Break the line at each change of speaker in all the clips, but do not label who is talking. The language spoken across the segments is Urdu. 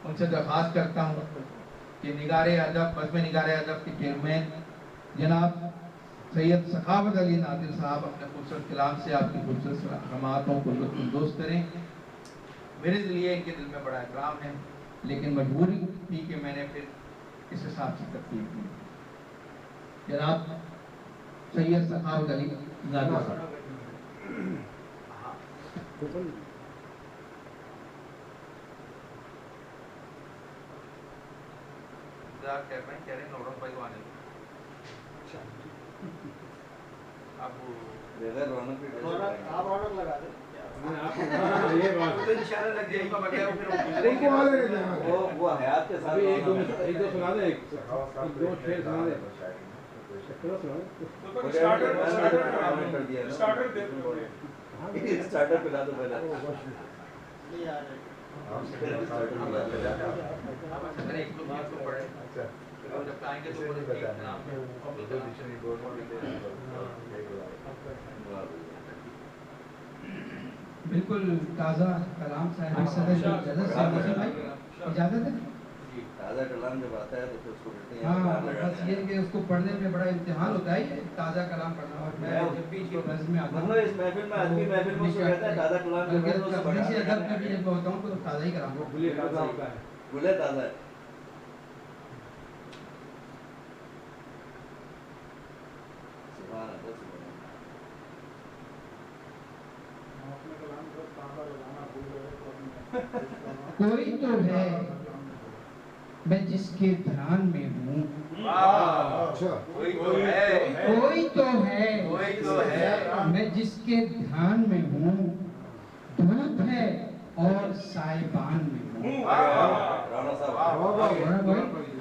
ان سے درخواست کرتا ہوں کہ نگار ادب بزم نگار ادب کے چیئرمین جناب سید سخاوت علی نادر صاحب اپنے خوبصورت کلام سے آپ کی خوبصورت سماعتوں کو لطف اندوز کریں. میرے ذریعے ان کے دل میں بڑا احترام ہے، لیکن مجبوری تھی کہ میں نے پھر اس حساب سے ترتیب کی. جناب سید سخاوت علی نادر صاحب. کہہ رہے ہیں نورم بھائی کو آنے آپ آرڈر لگا دیں.
وہ حیات کے ساتھ
ایک دو سنا دیں، ایک دو شعر سنا دیں.
اسٹارٹر پلا دو پہلے.
بالکل تازہ کلام صاحب اجازت ہے.
تازہ کلام جب آتا ہے تو پھر اس کو کہتے ہیں
ہاں بس یہ کہ اس کو پڑھنے میں بڑا امتحان ہوتا ہے تازہ کلام پڑھنا. اور میں جب بھی اس میں آتا ہوں
اس محفل میں آدمی محفل میں کہتا ہے تازہ کلام جب
ادب میں بھی جب ہوتا ہوں تو تازہ ہی کلام
بولے تازہ ہے.
کوئی تو ہے میں جس کے دھیان میں ہوں. کوئی تو ہے میں جس کے دھیان میں ہوں. دھوپ ہے اور سائبان میں ہوں.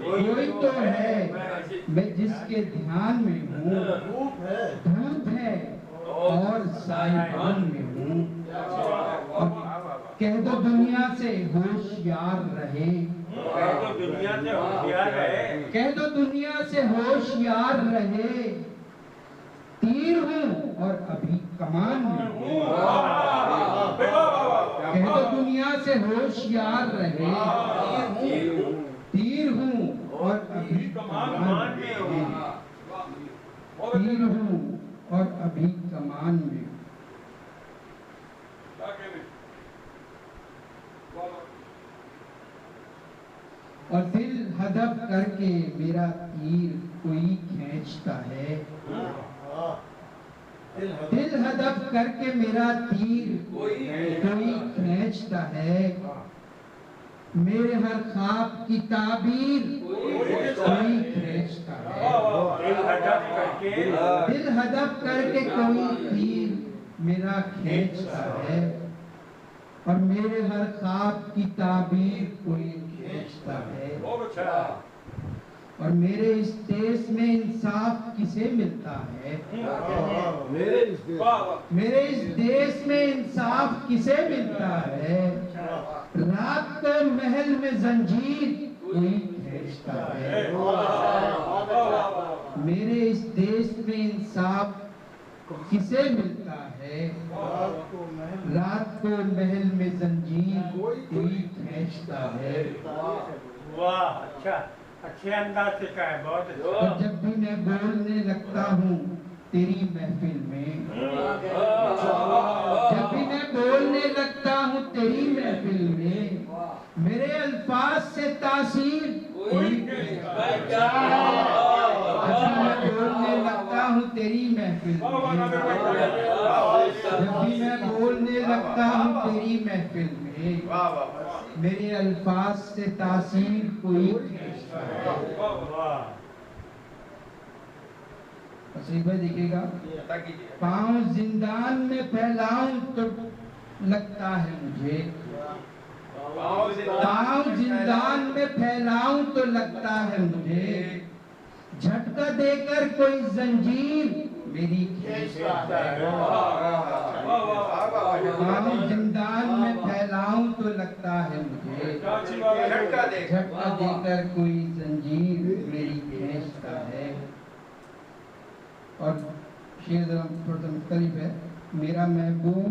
کوئی تو ہے میں جس کے دھیان میں ہوں. دھوپ ہے اور سائبان میں ہوں. کہہ دو دنیا سے ہوشیار رہے. کہہ دو دنیا سے ہوشیار رہے. تیر ہوں اور ابھی کمان میں ہوں. کہہ دو دنیا سے ہوشیار رہے. تیر ہوں اور ابھی کمان میں ہوں. تیر ہوں اور ابھی کمان میں ہوں. اور دل ہدف کر کے میرا تیر کوئی کھینچتا ہے. دل ہدف کر کے میرا تیر کوئی کھینچتا ہے. میرے ہر خواب کی تعبیر کوئی کھینچتا ہے. دل ہدف کر کے کوئی تیر میرا کھینچتا ہے. اور میرے ہر خواب کی تعبیر کوئی کھینچتا ہے. اور میرے اس دیس میں انصاف کسے ملتا ہے. میرے اس دیس میں انصاف کسے ملتا ہے. رات کو محل میں زنجیر کوئی کھینچتا ہے. میرے اس دیس میں انصاف کسے ملتا ہے. رات کو محل میں زنجیر کوئی کھینچتا ہے.
واہ اچھا اچھے انداز سے کہا ہے. بہت اچھا.
اور جب بھی میں بولنے لگتا ہوں تیری محفل میں. جب بھی میں بولنے لگتا ہوں تیری محفل میں. میرے الفاظ سے تاثیر کوئی بولنے لگتا ہوں تیری محفل میں. جب بھی میں بولنے لگتا ہوں تیری محفل میں. میرے الفاظ سے تاثیر کوئی کھینچتا ہے. دیکھے گا. پاؤں زندان میں پھیلاؤں تو لگتا ہے مجھے. پاؤں زندان میں پھیلاؤں تو لگتا ہے مجھے. جھٹکا دے کر کوئی زنجیر میری کھینچتا ہے. پاؤں زندان میں پھیلاؤں تو لگتا ہے مجھے. جھٹکا دے کر کوئی زنجیر میری کھینچتا ہے. اور شعر تھوڑا سا مختلف ہے. میرا محبوب